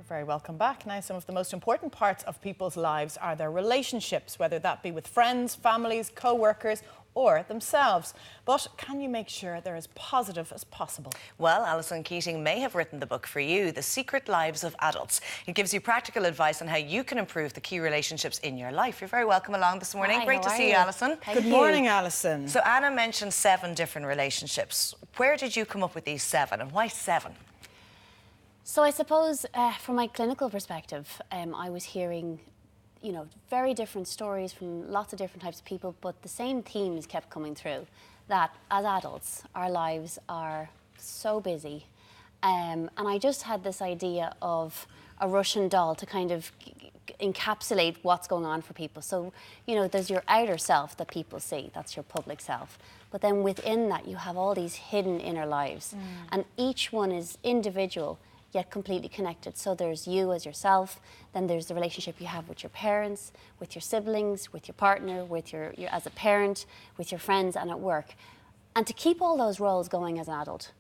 You're very welcome back. Now, some of the most important parts of people's lives are their relationships, whether that be with friends, families, co-workers or themselves. But can you make sure they're as positive as possible? Well, Allison Keating may have written the book for you, The Secret Lives of Adults. It gives you practical advice on how you can improve the key relationships in your life. You're very welcome along this morning. Hi, Great to see you, Allison. Good morning, Allison. So Anna mentioned 7 different relationships. Where did you come up with these 7 and why 7? So I suppose from my clinical perspective, I was hearing, very different stories from lots of different types of people, but the same themes kept coming through, that as adults, our lives are so busy. And I just had this idea of a Russian doll to kind of encapsulate what's going on for people. So, there's your outer self that people see, that's your public self. But then within that, you have all these hidden inner lives. And each one is individual, yet completely connected. So there's you as yourself, then there's the relationship you have with your parents, with your siblings, with your partner, with your as a parent, with your friends and at work. And to keep all those roles going as an adult,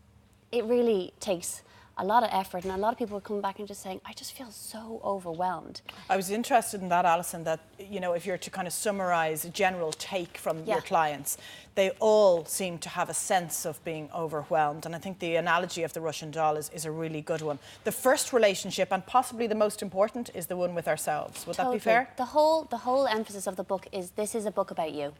it really takes a lot of effort, and a lot of people are coming back and just saying, I just feel so overwhelmed. I was interested in that, Alison, that, if you're to kind of summarise a general take from your clients, they all seem to have a sense of being overwhelmed. And I think the analogy of the Russian doll is a really good one. The first relationship, and possibly the most important, is the one with ourselves. Would that be fair? The whole emphasis of the book is this is a book about you.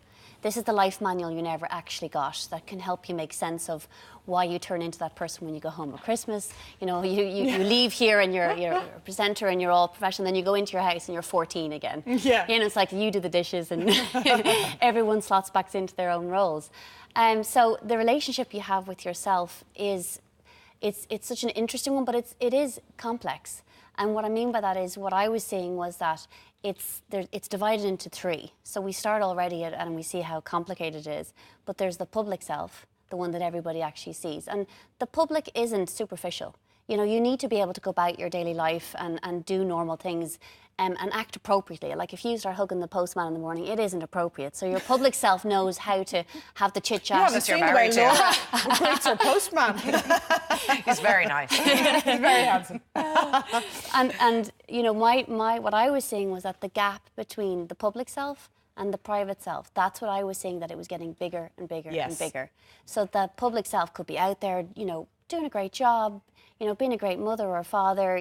This is the life manual you never actually got that can help you make sense of why you turn into that person when you go home at Christmas. You leave here and you're a presenter and you're all professional, then you go into your house and you're 14 again. Yeah. It's like you do the dishes and everyone slots back into their own roles. So the relationship you have with yourself it's such an interesting one, but it is complex. And what I mean by that is, what I was seeing was that it's divided into 3. So we start already and we see how complicated it is. But there's the public self, the one that everybody actually sees. And the public isn't superficial. You need to be able to go about your daily life and do normal things and act appropriately. Like if you start hugging the postman in the morning, it isn't appropriate. So your public self knows how to have the chit-chat. You haven't seen the way Laura greets her postman. He's very nice. He's very handsome. And what I was seeing was that the gap between the public self and the private self, that's what I was seeing, that it was getting bigger and bigger and bigger. So the public self could be out there, doing a great job, being a great mother or father,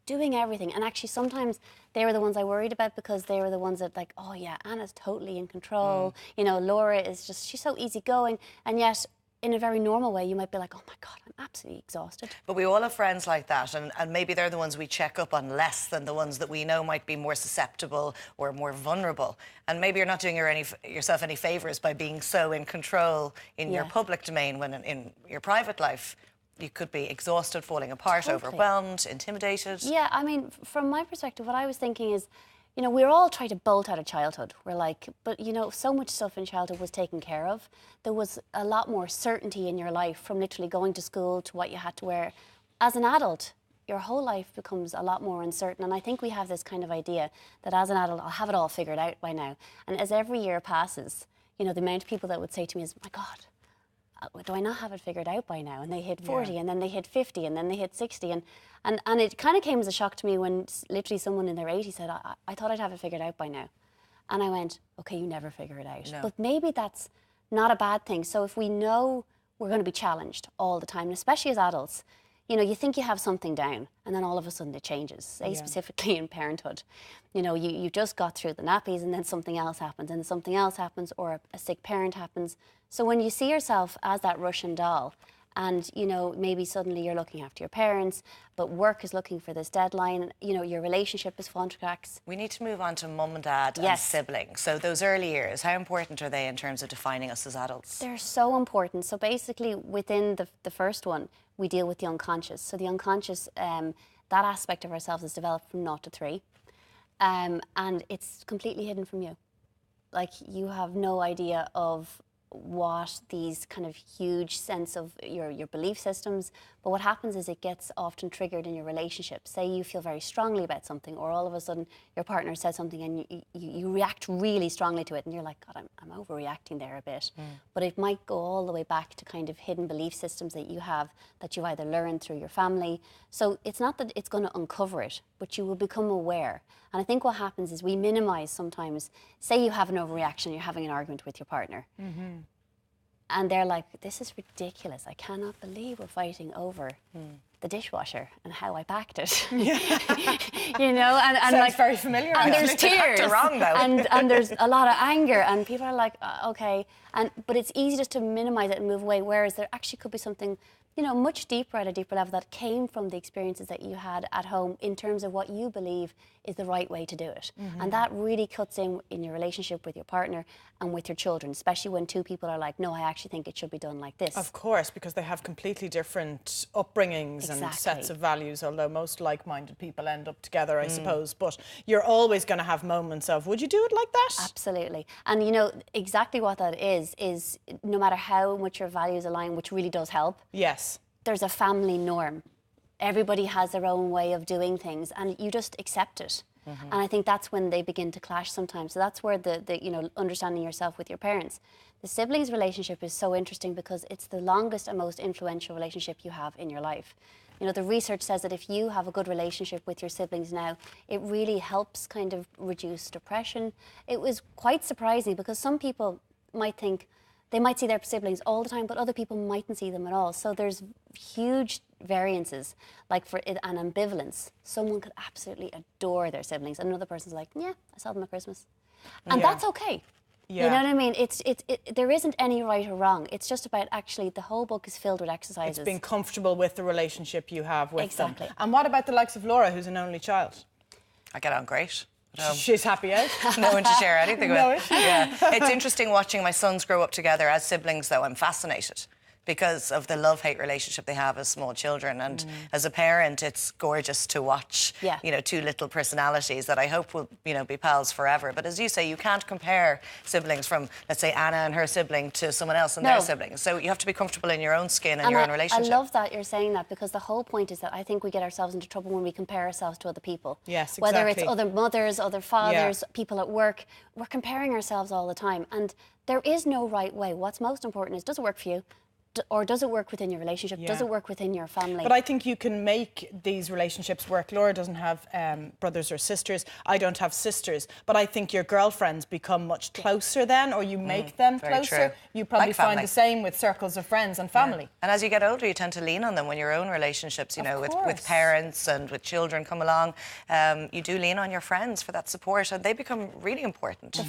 doing everything. And actually sometimes they were the ones I worried about, because they were the ones that like, oh yeah, Anna's totally in control. Laura is just, she's so easygoing. And yet in a very normal way, you might be like, oh my God, I'm absolutely exhausted. But we all have friends like that, and maybe they're the ones we check up on less than the ones that we know might be more susceptible or more vulnerable. And maybe you're not doing yourself any favours by being so in control in your public domain, when in your private life, you could be exhausted, falling apart, overwhelmed, intimidated. Yeah, I mean, from my perspective, what I was thinking is, we're all trying to bolt out of childhood. We're like, but so much stuff in childhood was taken care of. There was a lot more certainty in your life, from literally going to school to what you had to wear. As an adult, your whole life becomes a lot more uncertain. And I think we have this kind of idea that as an adult, I'll have it all figured out by now. And as every year passes, the amount of people that would say to me is, my God, do I not have it figured out by now? And they hit 40, and then they hit 50, and then they hit 60. And it kind of came as a shock to me when literally someone in their 80s said, I thought I'd have it figured out by now. And I went, okay, you never figure it out. No. But maybe that's not a bad thing. So if we know we're going to be challenged all the time, and especially as adults, you think you have something down, and then all of a sudden it changes, say specifically in parenthood. You just got through the nappies, and then something else happens, and something else happens, or a sick parent happens. So when you see yourself as that Russian doll, and maybe suddenly you're looking after your parents, but work is looking for this deadline, your relationship is falling through cracks. We need to move on to mum and dad and siblings. So those early years, how important are they in terms of defining us as adults? They're so important. So basically within the first one, we deal with the unconscious. So the unconscious, that aspect of ourselves is developed from 0 to 3. And it's completely hidden from you. Like, you have no idea of what these kind of huge sense of your belief systems, but what happens is it gets often triggered in your relationship. Say you feel very strongly about something, or all of a sudden your partner says something and you react really strongly to it, and you're like, God, I'm overreacting there a bit. But it might go all the way back to kind of hidden belief systems that you have, that you've either learned through your family. So it's not that it's going to uncover it, but you will become aware. And I think what happens is we minimize sometimes. Say you have an overreaction, you're having an argument with your partner. And they're like, this is ridiculous. I cannot believe we're fighting over the dishwasher and how I packed it. You know, and Sounds like very familiar. And there's tears. Wrong, though. And there's a lot of anger, and people are like, okay. But it's easy just to minimize it and move away, whereas there actually could be something, you know, much deeper at a deeper level that came from the experiences that you had at home in terms of what you believe is the right way to do it. And that really cuts in your relationship with your partner and with your children, especially when two people are like, no, I actually think it should be done like this. Of course, because they have completely different upbringings and sets of values, although most like-minded people end up together, I suppose. But you're always going to have moments of, would you do it like that? Absolutely. And you know, exactly what that is no matter how much your values align, which really does help. Yes. There's a family norm. Everybody has their own way of doing things, and you just accept it. And I think that's when they begin to clash sometimes. So that's where the you know, understanding yourself with your parents. The siblings relationship is so interesting because it's the longest and most influential relationship you have in your life. You know, the research says that if you have a good relationship with your siblings now, it really helps kind of reduce depression. It was quite surprising because some people might think they might see their siblings all the time, but other people mightn't see them at all. So there's huge variances, like for an ambivalence. Someone could absolutely adore their siblings, and another person's like, yeah, I saw them at Christmas. And that's okay. You know what I mean? There isn't any right or wrong. It's just about actually, the whole book is filled with exercises. It's being comfortable with the relationship you have with them. Exactly. And what about the likes of Laura, who's an only child? I get on great. She's happy out. No one to share anything No. with. Yeah. It's interesting watching my sons grow up together as siblings, though. I'm fascinated because of the love-hate relationship they have as small children. And as a parent, it's gorgeous to watch, you know, two little personalities that I hope will, you know, be pals forever. But as you say, you can't compare siblings from, let's say, Anna and her sibling to someone else and their siblings. So you have to be comfortable in your own skin and your own relationship. I love that you're saying that, because the whole point is that I think we get ourselves into trouble when we compare ourselves to other people. Yes, exactly. Whether it's other mothers, other fathers, people at work, we're comparing ourselves all the time. And there is no right way. What's most important is, does it work for you? Or does it work within your relationship? Does it work within your family? But I think you can make these relationships work. Laura doesn't have brothers or sisters. I don't have sisters. But I think your girlfriends become much closer then, or you make them closer. True. You probably Like find family. the same with circles of friends and family. And as you get older, you tend to lean on them when your own relationships, you know, with parents and with children come along. You do lean on your friends for that support, and they become really important.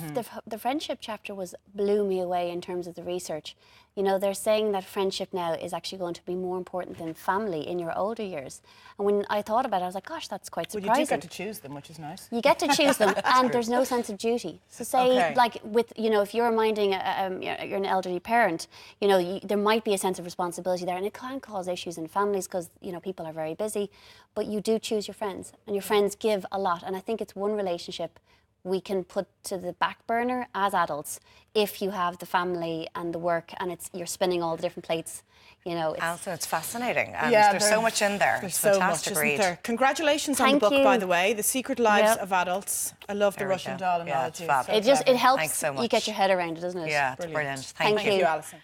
The friendship chapter blew me away in terms of the research. You know, they're saying that friendship now is actually going to be more important than family in your older years. And when I thought about it, I was like, gosh, that's quite surprising. Well, you do get to choose them, which is nice. You get to choose them, and there's no sense of duty. So say, like, with, you know, if you're minding, you're an elderly parent, you know, there might be a sense of responsibility there, and it can cause issues in families because, you know, people are very busy, but you do choose your friends, and your friends give a lot. And I think it's one relationship we can put to the back burner as adults if you have the family and the work, and you're spinning all the different plates. You know, Allison, it's fascinating. And there's so much in there. There's It's so fantastic much, read. isn't there? Congratulations on the book, by the way. The Secret Lives of Adults. I love the Russian doll analogy. It's fab. It helps Thanks so much. you get your head around it, doesn't it? Yeah, it's brilliant. Thank you. Thank you, Allison.